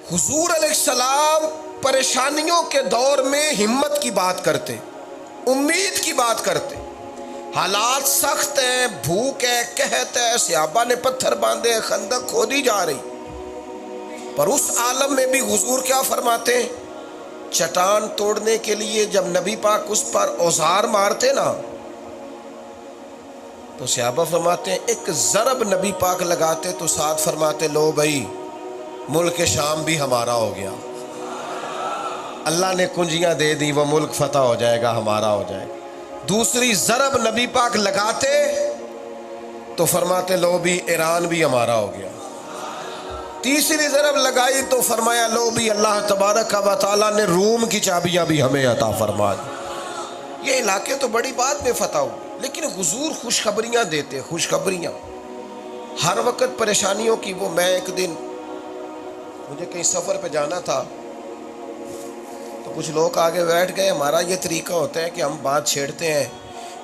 حضور علیہ السلام پریشانیوں کے دور میں ہمت کی بات کرتے، امید کی بات کرتے، حالات سخت ہیں، بھوک ہے، قحط ہے، صحابہ نے پتھر باندھے، خندق کھودی جا رہی، پر اس عالم میں بھی حضور کیا فرماتے ہیں؟ چٹان توڑنے کے لیے جب نبی پاک اس پر اوزار مارتے نا تو صحابہ فرماتے ہیں ایک ضرب نبی پاک لگاتے تو ساتھ فرماتے لو بھائی ملک شام بھی ہمارا ہو گیا، اللہ نے کنجیاں دے دی، وہ ملک فتح ہو جائے گا، ہمارا ہو جائے گا۔ دوسری ضرب نبی پاک لگاتے تو فرماتے لو بھی ایران بھی ہمارا ہو گیا۔ تیسری ضرب لگائی تو فرمایا لو بھی اللہ تبارک و تعالیٰ نے روم کی چابیاں بھی ہمیں عطا فرما دی۔ یہ علاقے تو بڑی بات میں فتح ہو، لیکن حضور خوشخبریاں دیتے، خوشخبریاں ہر وقت پریشانیوں کی۔ وہ میں ایک دن مجھے کہیں سفر پہ جانا تھا تو کچھ لوگ آگے بیٹھ گئے۔ ہمارا یہ طریقہ ہوتا ہے کہ ہم بات چھیڑتے ہیں،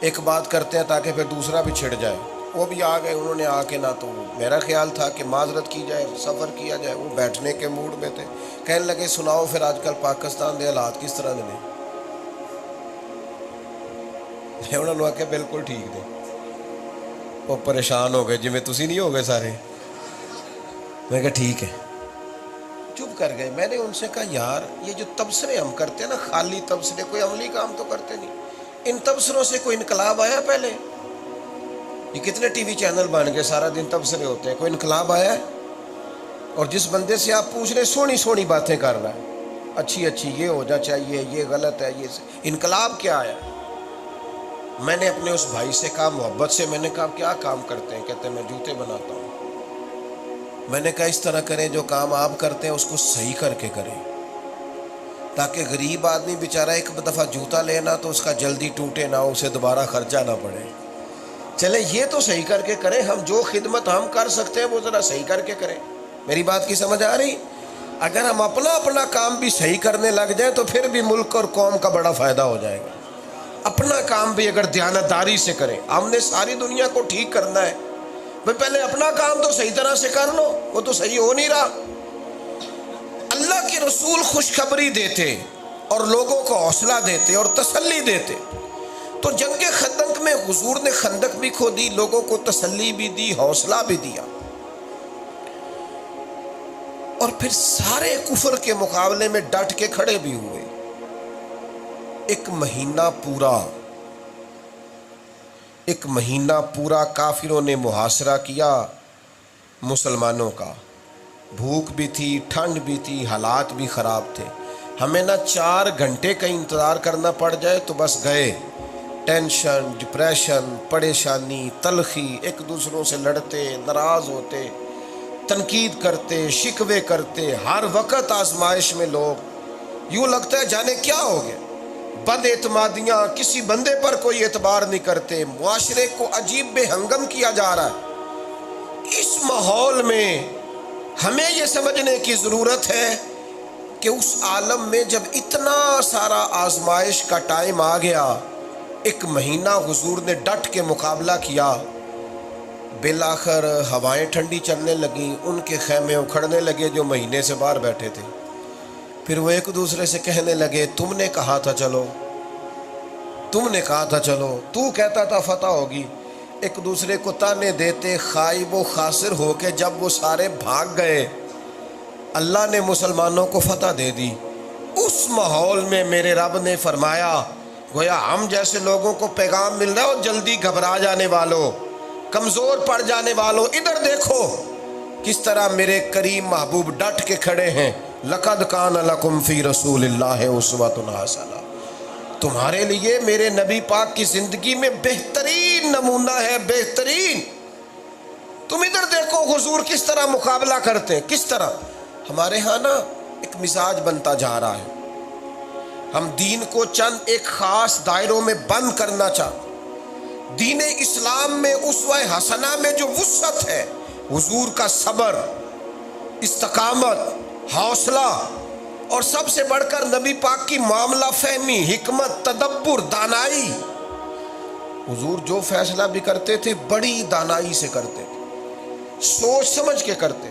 ایک بات کرتے ہیں تاکہ پھر دوسرا بھی چھڑ جائے۔ وہ بھی آ گئے، انہوں نے آ کے نہ تو میرا خیال تھا کہ معذرت کی جائے، سفر کیا جائے، وہ بیٹھنے کے موڈ میں تھے، کہنے لگے سناؤ پھر آج کل پاکستان دے حالات کس طرح دے نے؟ میں انہوں نے کہا بالکل ٹھیک دے۔ وہ پریشان ہو گئے جی میں تسی نہیں ہو گئے سارے؟ میں کہا ٹھیک ہے، چپ کر گئے۔ میں نے ان سے کہا یار یہ جو تبصرے ہم کرتے ہیں نا، خالی تبصرے، کوئی عملی کام تو کرتے نہیں، ان تبصروں سے کوئی انقلاب آیا پہلے؟ یہ کتنے ٹی وی چینل بن گئے، سارا دن تبصرے ہوتے ہیں، کوئی انقلاب آیا ہے؟ اور جس بندے سے آپ پوچھ رہے سونی سونی باتیں کر رہا ہے، اچھی اچھی یہ ہو جا چاہیے، یہ غلط ہے، یہ انقلاب کیا آیا؟ میں نے اپنے اس بھائی سے کہا محبت سے، میں نے کہا کیا کام کرتے ہیں؟ کہتے ہیں میں جوتے بناتا ہوں۔ میں نے کہا اس طرح کریں، جو کام آپ کرتے ہیں اس کو صحیح کر کے کریں، تاکہ غریب آدمی بیچارہ ایک دفعہ جوتا لینا تو اس کا جلدی ٹوٹے نہ، اسے دوبارہ خرچہ نہ پڑے۔ چلے یہ تو صحیح کر کے کریں، ہم جو خدمت ہم کر سکتے ہیں وہ ذرا صحیح کر کے کریں۔ میری بات کی سمجھ آ رہی؟ اگر ہم اپنا کام بھی صحیح کرنے لگ جائیں تو پھر بھی ملک اور قوم کا بڑا فائدہ ہو جائے گا۔ اپنا کام بھی اگر دیانتداری سے کریں، ہم نے ساری دنیا کو ٹھیک کرنا ہے، بھئی پہلے اپنا کام تو صحیح طرح سے کر لو، وہ تو صحیح ہو نہیں رہا۔ اللہ کے رسول خوشخبری دیتے اور لوگوں کو حوصلہ دیتے اور تسلی دیتے۔ تو جنگ خندق میں حضور نے خندق بھی کھودی، لوگوں کو تسلی بھی دی، حوصلہ بھی دیا، اور پھر سارے کفر کے مقابلے میں ڈٹ کے کھڑے بھی ہوئے۔ ایک مہینہ پورا کافروں نے محاصرہ کیا مسلمانوں کا، بھوک بھی تھی، ٹھنڈ بھی تھی، حالات بھی خراب تھے۔ ہمیں نہ 4 گھنٹے کا انتظار کرنا پڑ جائے تو بس گئے۔ ٹینشن، ڈپریشن، پریشانی، تلخی، ایک دوسروں سے لڑتے، ناراض ہوتے، تنقید کرتے، شکوے کرتے، ہر وقت آزمائش میں لوگ، یوں لگتا ہے جانے کیا ہو گیا، بد اعتمادیاں، کسی بندے پر کوئی اعتبار نہیں کرتے، معاشرے کو عجیب بے ہنگم کیا جا رہا ہے۔ اس ماحول میں ہمیں یہ سمجھنے کی ضرورت ہے کہ اس عالم میں جب اتنا سارا آزمائش کا ٹائم آ گیا، ایک مہینہ حضور نے ڈٹ کے مقابلہ کیا، بالآخر ہوائیں ٹھنڈی چلنے لگیں، ان کے خیمے اکھڑنے لگے جو مہینے سے باہر بیٹھے تھے۔ پھر وہ ایک دوسرے سے کہنے لگے تم نے کہا تھا چلو، تم نے کہا تھا چلو، تو کہتا تھا فتح ہوگی۔ ایک دوسرے کو تانے دیتے، خائب و خاسر ہو کے جب وہ سارے بھاگ گئے، اللہ نے مسلمانوں کو فتح دے دی۔ اس ماحول میں میرے رب نے فرمایا گویا ہم جیسے لوگوں کو پیغام مل رہا ہو، جلدی گھبرا جانے والوں، کمزور پڑ جانے والوں، ادھر دیکھو کس طرح میرے کریم محبوب ڈٹ کے کھڑے ہیں۔ لَقَدْ كَانَ لَكُمْ فِي رَسُولِ اللَّهِ أُسْوَةٌ حَسَنَةٌ، تمہارے لیے میرے نبی پاک کی زندگی میں بہترین نمونہ ہے، بہترین۔ تم ادھر دیکھو حضور کس طرح مقابلہ کرتے ہیں، کس طرح۔ ہمارے ہاں نا ایک مزاج بنتا جا رہا ہے، ہم دین کو چند ایک خاص دائروں میں بند کرنا چاہتے۔ دین اسلام میں اسوہ حسنہ میں جو وسعت ہے، حضور کا صبر، استقامت، حوصلہ، اور سب سے بڑھ کر نبی پاک کی معاملہ فہمی، حکمت، تدبر، دانائی۔ حضور جو فیصلہ بھی کرتے تھے بڑی دانائی سے کرتے تھے، سوچ سمجھ کے کرتے تھے۔